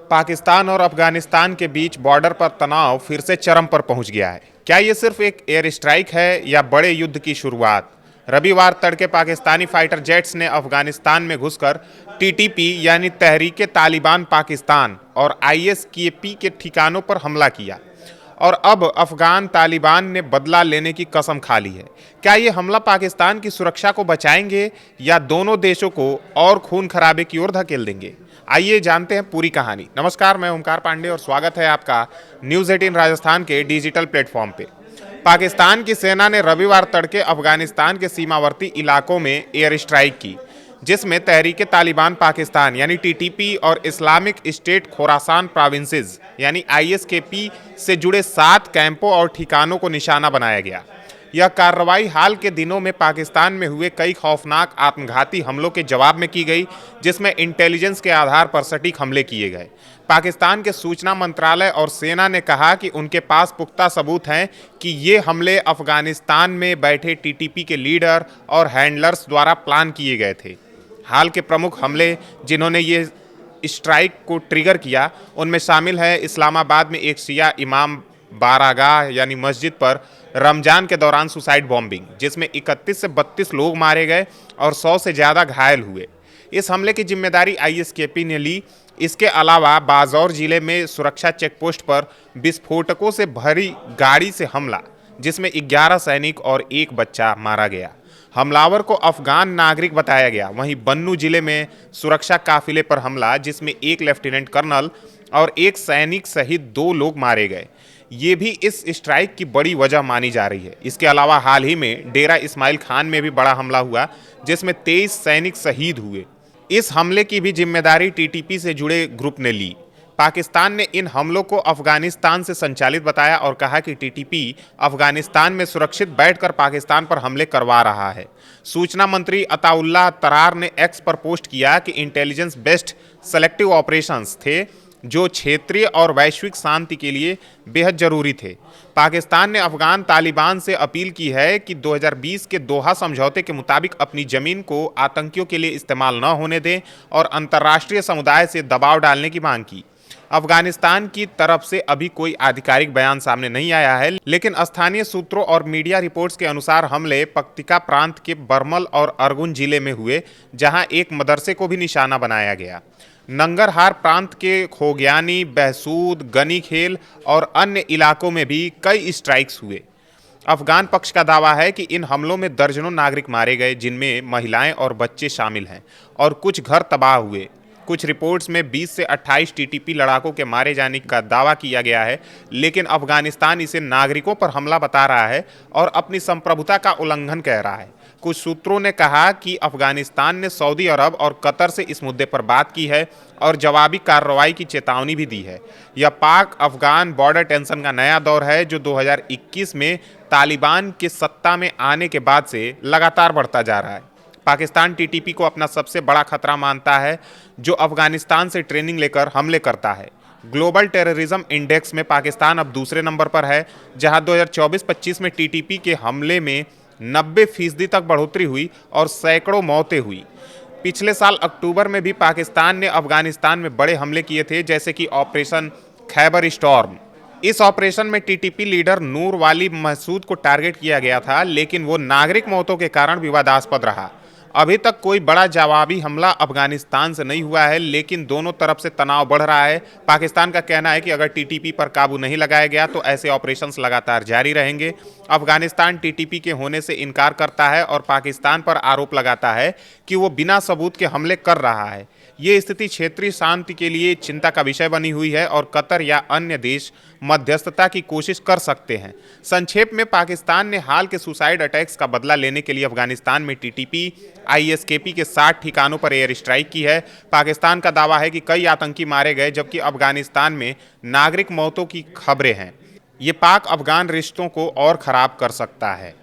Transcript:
पाकिस्तान और अफगानिस्तान के बीच बॉर्डर पर तनाव फिर से चरम पर पहुंच गया है। क्या ये सिर्फ एक एयर स्ट्राइक है या बड़े युद्ध की शुरुआत? रविवार तड़के पाकिस्तानी फाइटर जेट्स ने अफगानिस्तान में घुसकर टीटीपी यानी तहरीक तालिबान पाकिस्तान और आईएसकेपी के ठिकानों पर हमला किया और अब अफगान तालिबान ने बदला लेने की कसम खा ली है। क्या ये हमला पाकिस्तान की सुरक्षा को बचाएंगे या दोनों देशों को और खून खराबे की ओर धकेल देंगे? आइए जानते हैं पूरी कहानी। नमस्कार, मैं ओमकार पांडे और स्वागत है आपका न्यूज़ 18 राजस्थान के डिजिटल प्लेटफॉर्म पे। पाकिस्तान की सेना ने रविवार तड़के अफगानिस्तान के सीमावर्ती इलाकों में एयर स्ट्राइक की, जिसमें तहरीक तालिबान पाकिस्तान यानी टीटीपी और इस्लामिक स्टेट खोरासान प्रोविंसेस यानी आईएसकेपी से जुड़े 7 कैंपों और ठिकानों को निशाना बनाया गया। यह कार्रवाई हाल के दिनों में पाकिस्तान में हुए कई खौफनाक आत्मघाती हमलों के जवाब में की गई, जिसमें इंटेलिजेंस के आधार पर सटीक हमले किए गए। पाकिस्तान के सूचना मंत्रालय और सेना ने कहा कि उनके पास पुख्ता सबूत हैं कि ये हमले अफगानिस्तान में बैठे टीटीपी के लीडर और हैंडलर्स द्वारा प्लान किए गए थे। हाल के प्रमुख हमले जिन्होंने ये स्ट्राइक को ट्रिगर किया, उनमें शामिल है इस्लामाबाद में एक शिया इमाम बारगाह यानी मस्जिद पर रमजान के दौरान सुसाइड बॉम्बिंग, जिसमें 31 से 32 लोग मारे गए और 100 से ज़्यादा घायल हुए। इस हमले की जिम्मेदारी आईएसकेपी ने ली। इसके अलावा बाजौर जिले में सुरक्षा चेकपोस्ट पर विस्फोटकों से भरी गाड़ी से हमला, जिसमें 11 सैनिक और 1 बच्चा मारा गया। हमलावर को अफगान नागरिक बताया गया। वहीं बन्नू जिले में सुरक्षा काफिले पर हमला, जिसमें 1 लेफ्टिनेंट कर्नल और 1 सैनिक सहित 2 लोग मारे गए। ये भी इस स्ट्राइक की बड़ी वजह मानी जा रही है। इसके अलावा हाल ही में डेरा इस्माइल खान में भी बड़ा हमला हुआ, जिसमें 23 सैनिक शहीद हुए। इस हमले की भी जिम्मेदारी टीटीपी से जुड़े ग्रुप ने ली। पाकिस्तान ने इन हमलों को अफगानिस्तान से संचालित बताया और कहा कि टीटीपी अफगानिस्तान में सुरक्षित बैठकर पाकिस्तान पर हमले करवा रहा है। सूचना मंत्री अताउल्लाह तरार ने एक्स पर पोस्ट किया कि इंटेलिजेंस बेस्ड सेलेक्टिव ऑपरेशंस थे, जो क्षेत्रीय और वैश्विक शांति के लिए बेहद जरूरी थे। पाकिस्तान ने अफगान तालिबान से अपील की है कि 2020 के दोहा समझौते के मुताबिक अपनी जमीन को आतंकियों के लिए इस्तेमाल न होने दें और अंतर्राष्ट्रीय समुदाय से दबाव डालने की मांग की। अफगानिस्तान की तरफ से अभी कोई आधिकारिक बयान सामने नहीं आया है, लेकिन स्थानीय सूत्रों और मीडिया रिपोर्ट्स के अनुसार हमले पक्तिका प्रांत के बरमल और अरगुन जिले में हुए, जहां एक मदरसे को भी निशाना बनाया गया। नंगरहार प्रांत के खोग्यानी, बहसूद, गनीखेल और अन्य इलाकों में भी कई स्ट्राइक्स हुए। अफगान पक्ष का दावा है कि इन हमलों में दर्जनों नागरिक मारे गए, जिनमें महिलाएं और बच्चे शामिल हैं, और कुछ घर तबाह हुए। कुछ रिपोर्ट्स में 20 से 28 टीटीपी लड़ाकों के मारे जाने का दावा किया गया है, लेकिन अफगानिस्तान इसे नागरिकों पर हमला बता रहा है और अपनी संप्रभुता का उल्लंघन कह रहा है। कुछ सूत्रों ने कहा कि अफगानिस्तान ने सऊदी अरब और कतर से इस मुद्दे पर बात की है और जवाबी कार्रवाई की चेतावनी भी दी है। यह पाक अफगान बॉर्डर टेंशन का नया दौर है, जो 2021 में तालिबान के सत्ता में आने के बाद से लगातार बढ़ता जा रहा है। पाकिस्तान टीटीपी को अपना सबसे बड़ा खतरा मानता है, जो अफगानिस्तान से ट्रेनिंग लेकर हमले करता है। ग्लोबल टेररिज्म इंडेक्स में पाकिस्तान अब दूसरे नंबर पर है, जहां 2024-25 में टीटीपी के हमले में 90% तक बढ़ोतरी हुई और सैकड़ों मौतें हुई। पिछले साल अक्टूबर में भी पाकिस्तान ने अफगानिस्तान में बड़े हमले किए थे, जैसे कि ऑपरेशन खैबर स्टॉर्म। इस ऑपरेशन में टीटीपी लीडर नूर वाली महसूद को टारगेट किया गया था, लेकिन वो नागरिक मौतों के कारण विवादास्पद रहा। अभी तक कोई बड़ा जवाबी हमला अफगानिस्तान से नहीं हुआ है, लेकिन दोनों तरफ से तनाव बढ़ रहा है। पाकिस्तान का कहना है कि अगर टीटीपी पर काबू नहीं लगाया गया तो ऐसे ऑपरेशंस लगातार जारी रहेंगे। अफगानिस्तान टीटीपी के होने से इनकार करता है और पाकिस्तान पर आरोप लगाता है कि वो बिना सबूत के हमले कर रहा है। ये स्थिति क्षेत्रीय शांति के लिए चिंता का विषय बनी हुई है और कतर या अन्य देश मध्यस्थता की कोशिश कर सकते हैं। संक्षेप में, पाकिस्तान ने हाल के सुसाइड अटैक्स का बदला लेने के लिए अफगानिस्तान में टीटीपी आईएसकेपी के 60 ठिकानों पर एयर स्ट्राइक की है। पाकिस्तान का दावा है कि कई आतंकी मारे गए, जबकि अफगानिस्तान में नागरिक मौतों की खबरें हैं। ये पाक अफगान रिश्तों को और खराब कर सकता है।